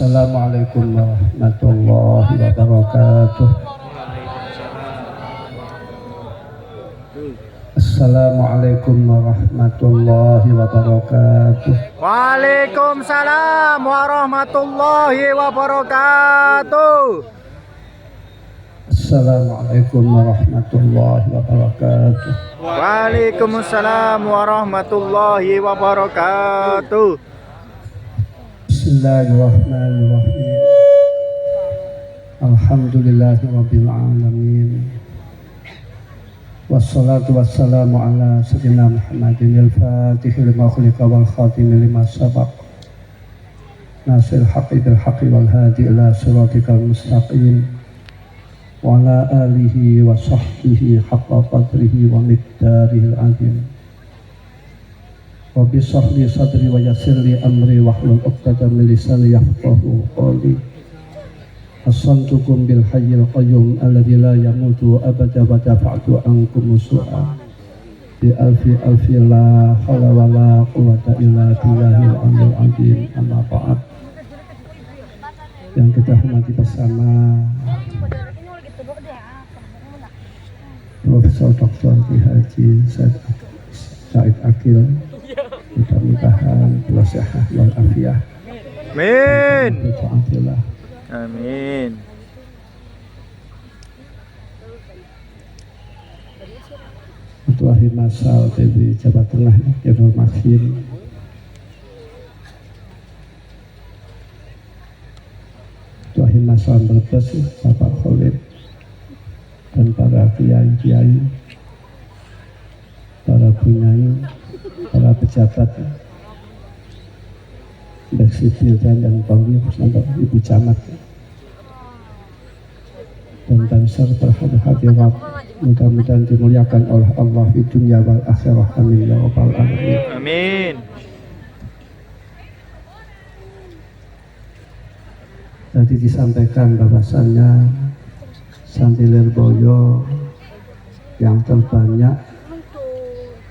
Assalamualaikum warahmatullahi wabarakatuh. Assalamualaikum warahmatullahi wabarakatuh. Waalaikumsalam warahmatullahi wabarakatuh. Assalamualaikum warahmatullahi wabarakatuh. Waalaikumsalam warahmatullahi wabarakatuh. Bismillahirrahmanirrahim. Alhamdulillahirabbil alamin. Wassalatu wassalamu ala sayyidina Muhammadin al-Fatihil makhliqa wal khatim lima sabaq. Nasil haqqi bil haqqi wal hadi ila siratikal mustaqim. Wa ala alihi wa sahbihi haqqa qadrihi wa miqdarihil azim. Rabbi shrah li sadri wa yassir li amri wahlul 'uqdatam min lisani yafqahu qawli. Assantukum bil hayyil qayyum alladzi la yamutu abada wa dafa'tu ankum su'a bi alfi la haula wa la quwwata illa billahil aliyyil azim. Amma ba'd. Yang kita hormati bersama Profesor Dr. Haji Said Akil, mudah-mudahan Allah sehat wal afiah. Amin. Alhamdulillah. Amin. Ketua Himasal dari Jawa Tengah Jenderal Makhir, Ketua Himasal Brebes Bapak Khalid, dan para kiai-kiai, para bunyai, para pejabat baik sipil dan Polri bersama Ibu Camat dan Bansar berhadirat, mudah-mudahan dimuliakan oleh Allah di dunia wal akhirah. Amin ya rabbal alamin. Amin. Tadi disampaikan bahwasannya Santri Lirboyo yang terbanyak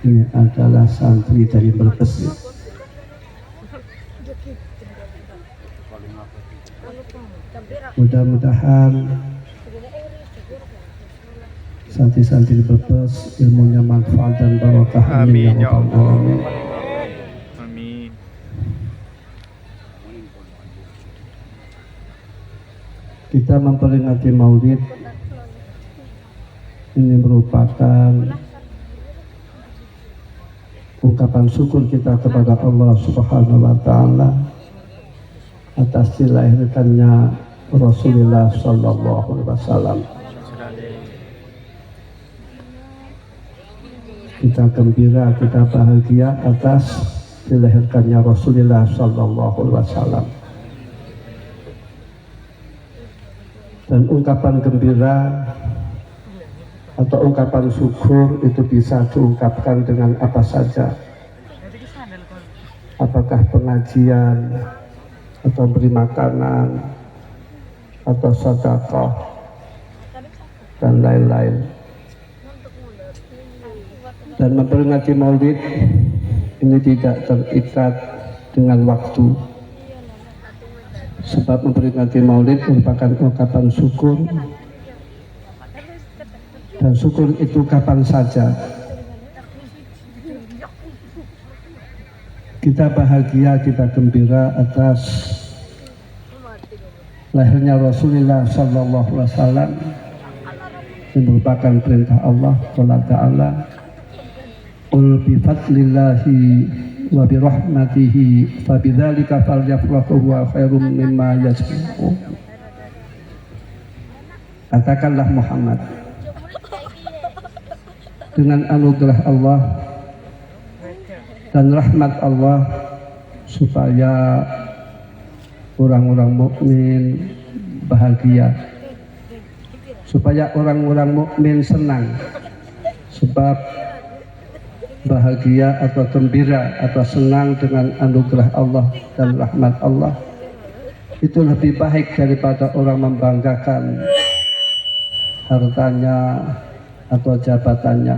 ini adalah santri dari Brebes. Mudah-mudahan santri-santri Brebes ilmunya manfaat dan barokah. Amin ya rabbal Allah. alamin. Amin. Kita memperingati Maulid ini merupakan ungkapan syukur kita kepada Allah Subhanahu wa taala atas dilahirkannya Rasulullah sallallahu alaihi wasallam. Kita gembira, kita bahagia atas dilahirkannya Rasulullah sallallahu alaihi wasallam. Dan ungkapan gembira atau ungkapan syukur itu bisa diungkapkan dengan apa saja. Apakah pengajian, atau beri makanan, atau sedekah, dan lain-lain. Dan memperingati Maulid ini tidak terikat dengan waktu. Sebab memperingati Maulid merupakan ungkapan syukur, dan syukur itu kapan saja. Kita bahagia, kita gembira atas lahirnya Rasulullah sallallahu alaihi wasallam. Ini merupakan perintah Allah Ta'ala. Qul bi fadlillahi wa bi rahmatihi fa bidzalika falyafrahu wa khairum mimma yajma'un. Katakanlah Muhammad, dengan anugerah Allah dan rahmat Allah supaya orang-orang mukmin bahagia, supaya orang-orang mukmin senang. Sebab bahagia atau gembira atau senang dengan anugerah Allah dan rahmat Allah itu lebih baik daripada orang membanggakan hartanya atau jabatannya.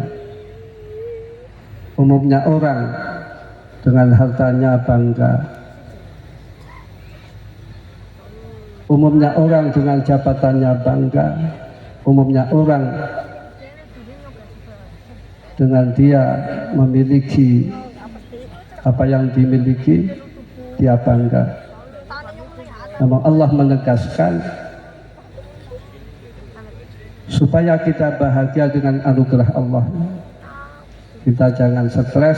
Umumnya orang dengan hartanya bangga, Umumnya orang dengan jabatannya bangga, umumnya orang dengan dia memiliki apa yang dimiliki, dia bangga. Namun Allah menegaskan supaya kita bahagia dengan anugerah Allah. Kita jangan stres,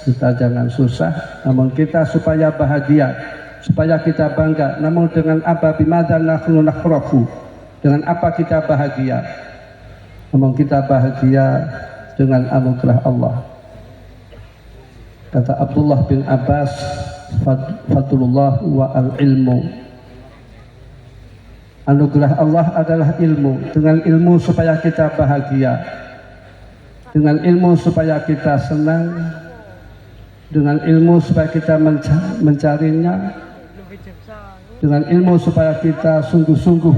kita jangan susah, namun kita supaya bahagia, supaya kita bangga. Namun dengan apa, bimadza nahnu nafrahu, dengan apa kita bahagia? Namun kita bahagia dengan anugerah Allah. Kata Abdullah bin Abbas, fadlullah wa al-ilmu. Anugerah Allah adalah ilmu. Dengan ilmu supaya kita bahagia, dengan ilmu supaya kita senang, dengan ilmu supaya kita mencarinya, dengan ilmu supaya kita sungguh-sungguh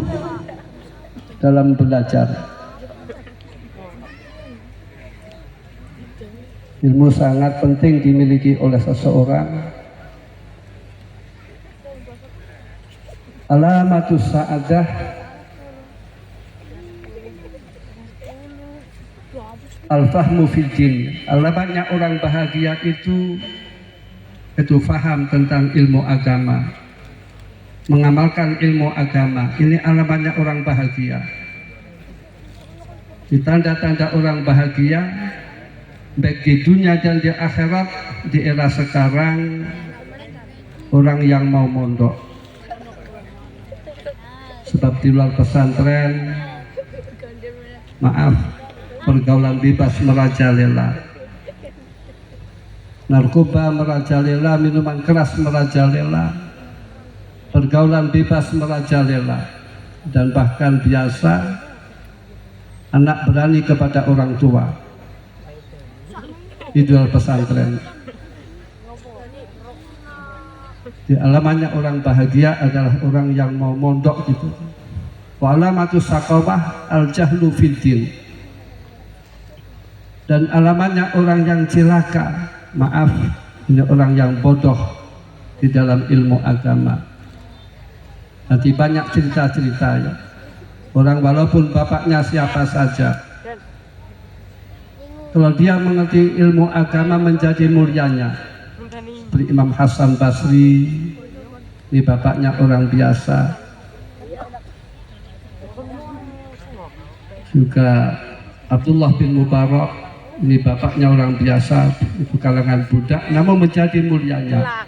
dalam belajar. Ilmu sangat penting dimiliki oleh seseorang. Alamatus sa'adah al-fahmu fil din. Alamatnya orang bahagia itu faham tentang ilmu agama, mengamalkan ilmu agama. Ini alamatnya orang bahagia. Di tanda-tanda orang bahagia baik di dunia dan di akhirat di era sekarang, orang yang mau mondok. Sebab di luar pesantren, maaf, pergaulan bebas merajalela, narkoba merajalela, minuman keras merajalela, pergaulan bebas merajalela, dan bahkan biasa anak berani kepada orang tua di luar pesantren. Di alamannya orang bahagia adalah orang yang mau mondok gitu. Wa alamatus saqawah al-jahlu fid din. Dan alamannya orang yang cilaka, maaf, ini orang yang bodoh di dalam ilmu agama. Nanti banyak cerita-cerita ya. Orang walaupun bapaknya siapa saja, kalau dia mengerti ilmu agama menjadi mulianya. Seperti Imam Hasan Basri, ini bapaknya orang biasa. Juga Abdullah bin Mubarak, ini bapaknya orang biasa, itu kalangan budak, namun menjadi mulianya.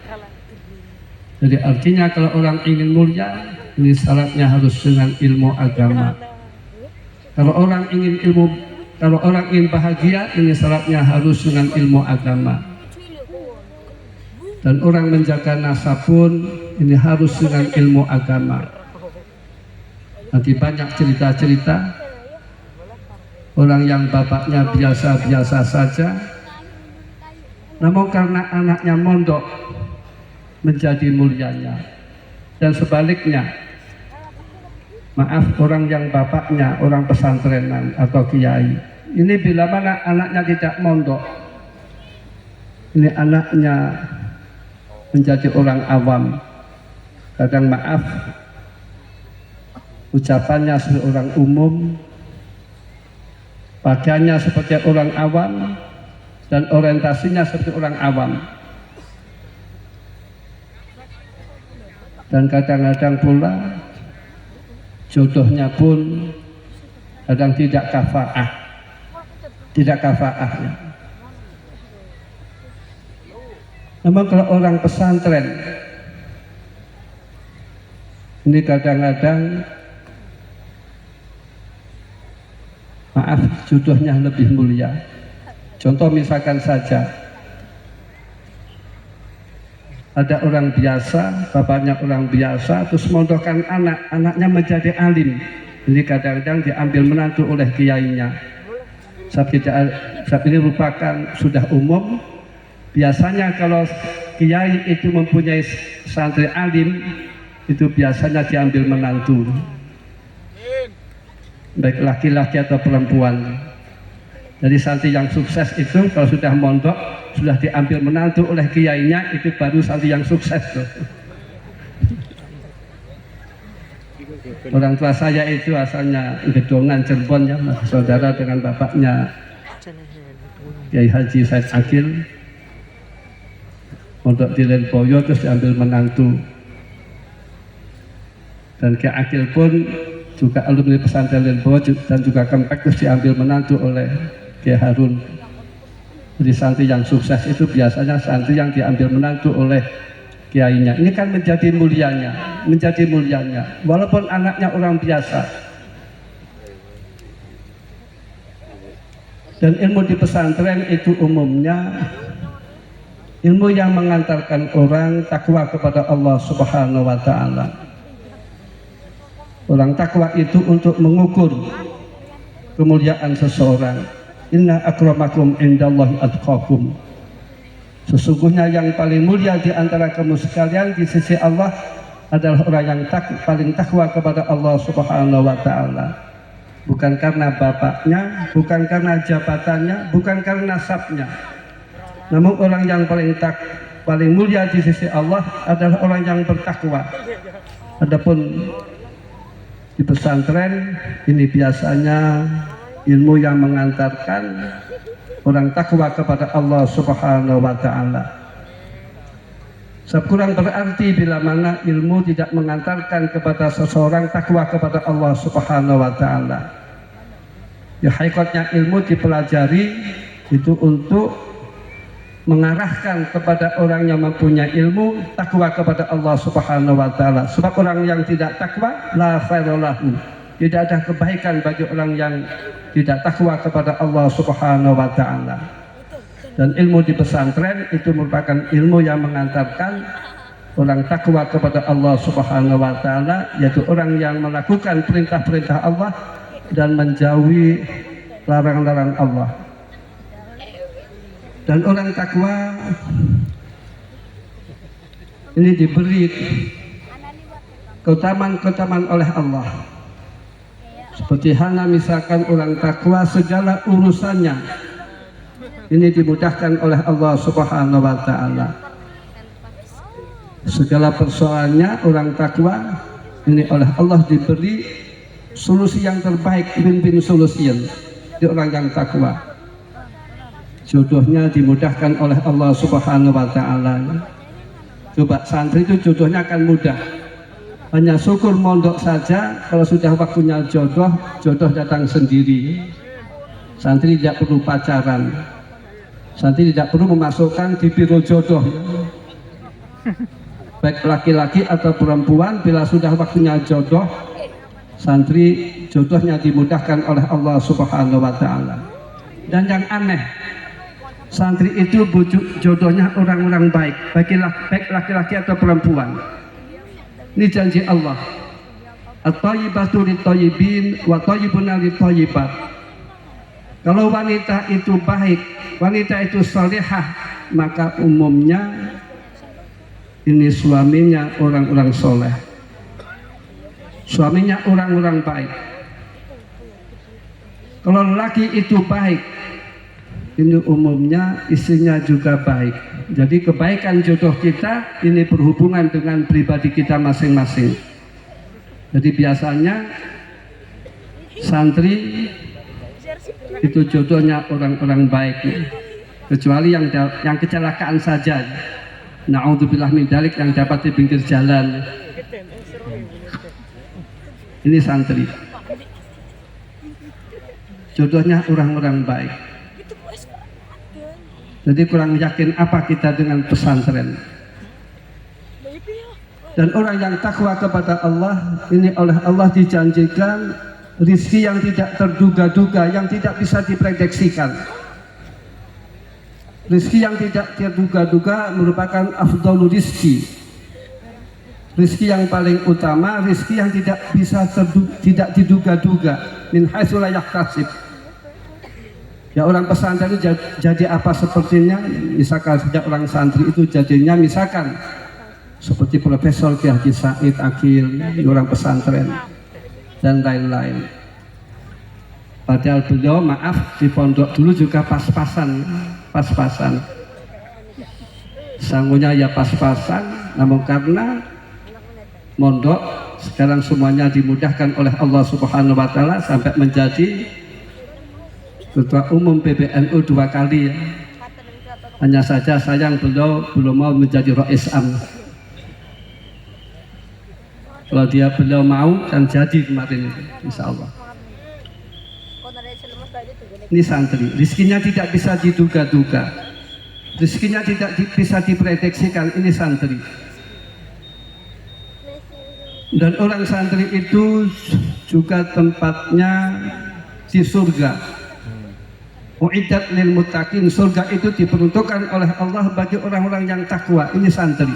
Jadi artinya kalau orang ingin mulia, ini syaratnya harus dengan ilmu agama. Kalau orang ingin bahagia, ini syaratnya harus dengan ilmu agama. Dan orang menjaga nasab pun ini harus dengan ilmu agama. Nanti banyak cerita-cerita orang yang bapaknya biasa-biasa saja, namun karena anaknya mondok menjadi mulianya. Dan sebaliknya, maaf, orang yang bapaknya orang pesantrenan atau kiai, ini bila mana anaknya tidak mondok, ini anaknya menjadi orang awam. Kadang maaf, ucapannya seperti orang umum, pakaiannya seperti orang awam, dan orientasinya seperti orang awam. Dan kadang-kadang pula jodohnya pun kadang tidak kafaah, ya. Memang kalau orang pesantren ini kadang-kadang maaf, jodohnya lebih mulia. Contoh misalkan saja ada orang biasa, bapaknya orang biasa, terus mondokkan anaknya menjadi alim. Jadi kadang-kadang diambil menantu oleh kiainya. Saat ini merupakan sudah umum. Biasanya kalau kiai itu mempunyai santri alim, itu biasanya diambil menantu, baik laki-laki atau perempuan. Jadi santri yang sukses itu kalau sudah mondok, sudah diambil menantu oleh kiainya, itu baru santri yang sukses tuh. Orang tua saya itu asalnya Gedongan Cirebon ya, saudara dengan bapaknya Kiai Haji Said Akil. Untuk di Lirboyo terus diambil menantu. Dan Kiai Akil pun juga alumni pesantren Lirboyo dan juga Kempek terus diambil menantu oleh Kiai Harun. Jadi santri yang sukses itu biasanya santri yang diambil menantu oleh kiainya. Ini kan menjadi mulianya, walaupun anaknya orang biasa. Dan ilmu di pesantren itu umumnya ilmu yang mengantarkan orang takwa kepada Allah Subhanahu wa Ta'ala. Orang takwa itu untuk mengukur kemuliaan seseorang. Inna akramakum indallahi atqakum. Sesungguhnya yang paling mulia di antara kamu sekalian di sisi Allah adalah orang yang paling takwa kepada Allah Subhanahu wa Ta'ala. Bukan karena bapaknya, bukan karena jabatannya, bukan karena nasabnya. Namun orang yang paling mulia di sisi Allah adalah orang yang bertakwa. Adapun di pesantren ini biasanya ilmu yang mengantarkan orang takwa kepada Allah Subhanahu wa Ta'ala. Kurang berarti bila mana ilmu tidak mengantarkan kepada seseorang takwa kepada Allah Subhanahu wa Ta'ala. Ya, hakikatnya ilmu dipelajari itu untuk mengarahkan kepada orang yang mempunyai ilmu takwa kepada Allah Subhanahu wa Ta'ala. Sebab orang yang tidak takwa la khairolahu, tidak ada kebaikan bagi orang yang tidak takwa kepada Allah Subhanahu wa Ta'ala. Dan ilmu di pesantren itu merupakan ilmu yang mengantarkan orang takwa kepada Allah Subhanahu wa Ta'ala, yaitu orang yang melakukan perintah-perintah Allah dan menjauhi larang-larang Allah. Dan orang takwa ini diberi keutamaan oleh Allah. Seperti halnya misalkan orang takwa segala urusannya ini dimudahkan oleh Allah Subhanahu wa Ta'ala. Segala persoalannya orang takwa ini oleh Allah diberi solusi yang terbaik, win-win solution di orang yang takwa. Jodohnya dimudahkan oleh Allah Subhanahu wa Ta'ala. Coba santri itu jodohnya akan mudah. Hanya syukur mondok saja, kalau sudah waktunya jodoh datang sendiri. Santri tidak perlu pacaran, santri tidak perlu memasukkan di biro jodoh, baik laki-laki atau perempuan. Bila sudah waktunya jodoh, santri jodohnya dimudahkan oleh Allah Subhanahu wa Ta'ala. Dan yang aneh, santri itu bujuk jodohnya orang-orang baik, baik laki-laki atau perempuan. Ini janji Allah. At-thayyibatu lit-thayyibin wa thayyibuna lit-thayyibat. Kalau wanita itu baik, wanita itu salihah, maka umumnya ini suaminya orang-orang soleh, suaminya orang-orang baik. Kalau lelaki itu baik, ini umumnya istrinya juga baik. Jadi kebaikan jodoh kita ini berhubungan dengan pribadi kita masing-masing. Jadi biasanya santri itu jodohnya orang-orang baik, kecuali yang kecelakaan saja. Na'udzubillah min dzalik, yang dapat di pinggir jalan. Ini santri jodohnya orang-orang baik. Jadi kurang yakin apa kita dengan pesantren. Dan orang yang takwa kepada Allah ini oleh Allah dijanjikan rizki yang tidak terduga-duga, yang tidak bisa diprediksikan. Rizki yang tidak terduga-duga merupakan afdhalul rizki. Rizki yang paling utama, rizki yang tidak bisa tidak diduga-duga. Min haitsu la yahtasib. Ya, orang pesantren itu jadi apa sepertinya. Misalkan sejak orang santri itu jadinya misalkan seperti Profesor Kiai Haji Said Akil, orang pesantren dan lain-lain. Padahal beliau maaf di pondok dulu juga pas-pasan. Sangunya ya pas-pasan, namun karena mondok sekarang semuanya dimudahkan oleh Allah Subhanahu wa taala sampai menjadi Ketua Umum PBNU 2 kali ya. Hanya saja sayang beliau belum mau menjadi Rais Am. Kalau beliau mau kan jadi kemarin itu, insya Allah. Ini santri, rizkinya tidak bisa diduga-duga, rizkinya tidak bisa diprediksikan. Ini santri. Dan orang santri itu juga tempatnya di surga. Uiddat lil muttaqin, surga itu diperuntukkan oleh Allah bagi orang-orang yang takwa. Ini santri.